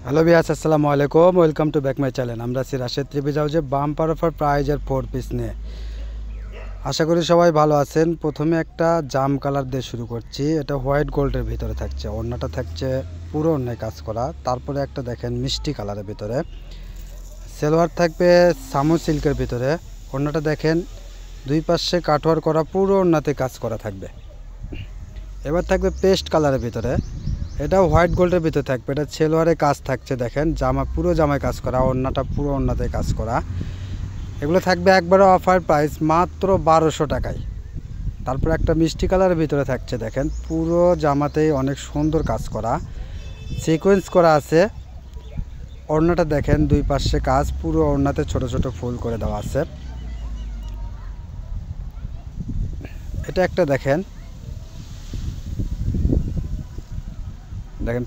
Hello viewers, আসসালামু আলাইকুম। Welcome to back my channel. আমরা আছি রাশেদ ত্রিপিস হাউসে বাম্পার অফার প্রাইজের 4 পিস নিয়ে। আশা করি সবাই ভালো আছেন। প্রথমে একটা জাম কালার দিয়ে শুরু করছি। এটা হোয়াইট গোল্ডের ভিতরে থাকছে, ওড়নাটা থাকছে পুরো ওড়নায় কাজ করা। তারপরে একটা দেখেন মিষ্টি কালারের ভিতরে, সালোয়ার থাকবে সামু সিল্কের ভিতরে। ওড়নাটা দেখেন দুই পাশে কাটওয়ার করা, পুরো ওড়নাতে কাজ করা থাকবে। এবার থাকবে পেস্ট কালারের ভিতরে, এটাও হোয়াইট গোল্ডের ভিতরে থাকবে। এটা সেলোয়ারে কাজ থাকছে, দেখেন জামা পুরো জামায় কাজ করা, ওড়নাটা পুরো ওড়নাতে কাজ করা। এগুলো থাকবে একবারে অফার প্রাইস মাত্র 1200 টাকায়। তারপর একটা মিষ্টি কালারের ভিতরে থাকছে, দেখেন পুরো জামাতেই অনেক সুন্দর কাজ করা, সিকোয়েন্স করা আছে। ওড়নাটা দেখেন দুই পাশে কাজ, পুরো ওড়নাতে ছোট ছোট ফুল করে দেওয়া আছে। এটা একটা দেখেন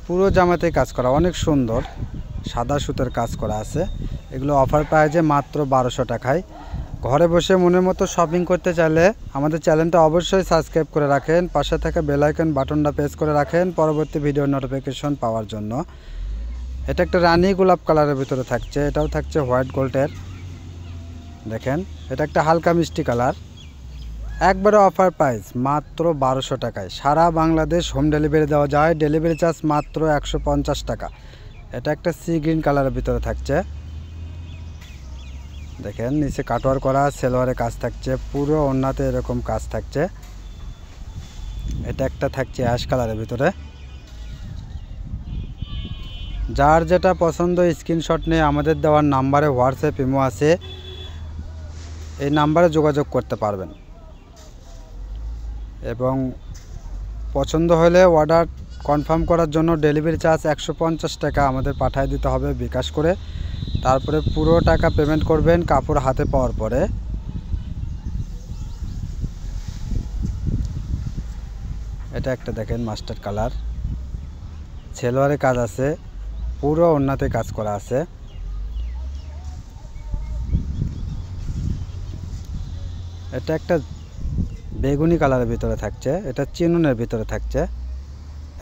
পুরো জামাতে কাজ করা, অনেক সুন্দর সাদা সুতার কাজ করা আছে। এগুলো অফার প্রাইজে মাত্র 1200 টাকায়। ঘরে বসে মনের মতো শপিং করতে চাইলে আমাদের চ্যানেলটা অবশ্যই সাবস্ক্রাইব করে রাখেন, পাশে থাকা বেল আইকন বাটনটা প্রেস করে রাখেন পরবর্তী ভিডিও নোটিফিকেশন পাওয়ার জন্য। এটা একটা রানী গোলাপ কালারের ভিতরে থাকছে, এটাও থাকছে হোয়াইট গোল্ডের। দেখেন এটা একটা হালকা মিষ্টি কালার, একবারে অফার প্রাইস মাত্র 1200 টাকায়। সারা বাংলাদেশ হোম ডেলিভারি দেওয়া যায়, ডেলিভারি চার্জ মাত্র 150 টাকা। এটা একটা সি গ্রিন কালারের ভিতরে থাকছে, দেখেন নিচে কাটওয়ার করা, সেলোয়ারে কাজ থাকছে, পুরো ওড়নাতে এরকম কাজ থাকছে। এটা একটা থাকছে অ্যাশ কালারের ভিতরে। যার যেটা পছন্দ স্ক্রিনশট নিয়ে আমাদের দেওয়ার নাম্বারে হোয়াটসঅ্যাপ ইমো আছে, এই নাম্বারে যোগাযোগ করতে পারবেন। এবং পছন্দ হলে অর্ডার কনফার্ম করার জন্য ডেলিভারি চার্জ 150 টাকা আমাদের পাঠিয়ে দিতে হবে বিকাশ করে। তারপরে পুরো টাকা পেমেন্ট করবেন কাপড় হাতে পাওয়ার পরে। এটা একটা দেখেন মাস্টার কালার, সেলোয়ারে কাজ আছে, পুরো ওড়নাতে কাজ করা আছে। এটা একটা বেগুনি কালারের ভিতরে থাকছে, এটা চিনুনের ভিতরে থাকছে,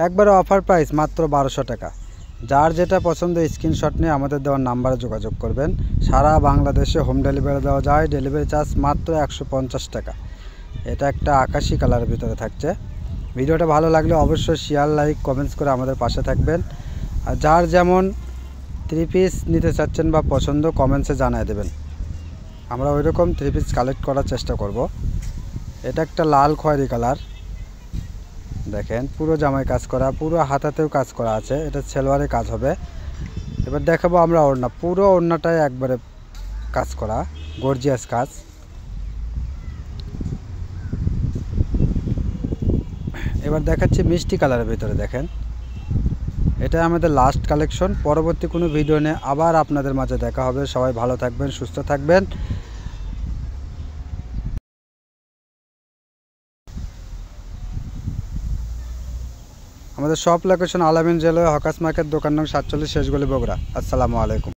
একবারে অফার প্রাইস মাত্র 1200 টাকা। যার যেটা পছন্দ স্ক্রিনশট নিয়ে আমাদের দেওয়ার নাম্বারে যোগাযোগ করবেন। সারা বাংলাদেশে হোম ডেলিভারি দেওয়া যায়, ডেলিভারি চার্জ মাত্র 150 টাকা। এটা একটা আকাশি কালারের ভিতরে থাকছে। ভিডিওটা ভালো লাগলে অবশ্যই শেয়ার, লাইক, কমেন্টস করে আমাদের পাশে থাকবেন। আর যার যেমন 3 পিস নিতে চাচ্ছেন বা পছন্দ কমেন্টসে জানিয়ে দেবেন, আমরা ওই রকম 3 পিস কালেক্ট করার চেষ্টা করব। এটা একটা লাল খয়েরি কালার, দেখেন পুরো জামায় কাজ করা, পুরো হাতাতেও কাজ করা আছে। এটা সেলোয়ারে কাজ হবে। এবার দেখাবো আমরা ওড়না, পুরো ওড়নাটাই একবারে কাজ করা, গর্জিয়াস কাজ। এবার দেখাচ্ছি মিষ্টি কালারের ভিতরে, দেখেন এটা আমাদের লাস্ট কালেকশন। পরবর্তী কোনো ভিডিও নিয়ে আবার আপনাদের মাঝে দেখা হবে। সবাই ভালো থাকবেন, সুস্থ থাকবেন। আমাদের শপ লোকেশন আলামিন জেলায় হকাস মার্কেট, দোকান নং 47, শেষগলি, বগুড়া। আসসালামু আলাইকুম।